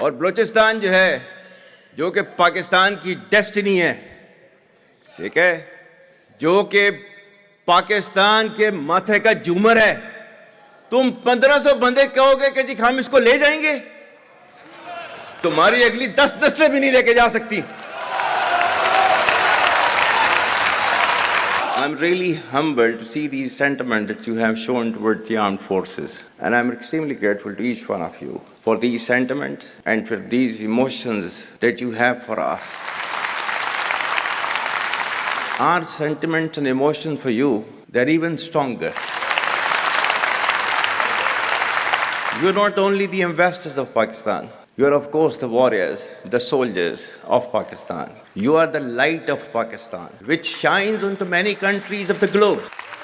اور بلوچستان جو ہے جو کہ پاکستان کی ڈیسٹنی ہے, ٹھیک ہے, جو کہ پاکستان کے ماتھے کا جھومر ہے, تم 1500 بندے کہو گے کہ جی ہم اس کو لے جائیں گے, تمہاری اگلی 10 نسلیں بھی نہیں لے کے جا سکتی. I'm really humbled to see these sentiments that you have shown towards the armed forces, and I'm extremely grateful to each one of you for these sentiments and for these emotions that you have for us. Our sentiments and emotions for you, they're even stronger. You're not only the ambassadors of Pakistan, you are of course the warriors, the soldiers of Pakistan. You are the light of Pakistan, which shines onto many countries of the globe.